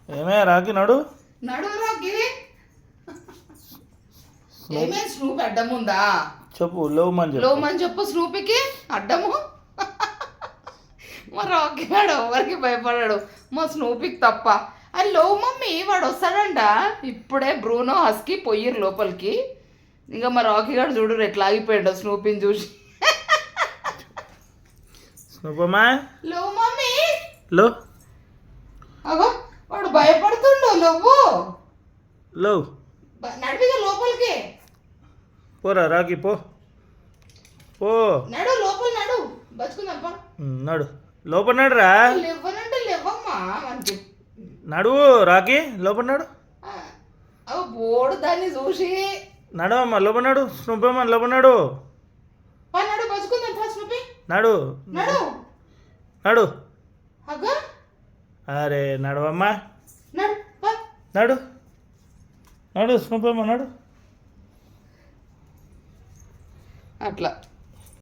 ఏమే రాకి నడు నడు రాకి ఏమే స్నూప్ అడ్డం ఉందా చెప్పు లోమని చెప్పు లోమని చెప్పు స్నూపికి అడ్డము మా రాకీ వాడు ఎవరికి భయపడాడు మా స్నూపికి తప్ప అది లో మమ్మీ వాడు వస్తాడంట ఇప్పుడే బ్రూనో హస్కి పొయ్యిరు లోపలికి ఇంకా మా రాకీ గారు చూడు ఎట్లా ఆగిపోయాడు స్నూపిని చూసి స్నూపమ్మా లో మమ్మీ లో అగో వాడు భయపడుతుండు నువ్వు లో నడిపిగా లోపలికి పోరా రాకి పో పో నడు లోపల నడు బతుకుందప్ప నడు లోపల నడురా లేవనంటే లేవమ్మా అని చెప్పు నడువు రాకి లోపల నడు అవి బోడు దాన్ని చూసి నడవమ్మా లోపల నడు స్నూపమ్మా లోపల నడు పా నడు బతుకుందాం ఫస్ట్ నువ్వు నడు నడు నడు అగ్గ అరే నడవమ్మా నడు పా నడు నడు స్నూపమ్మా నడు అట్లా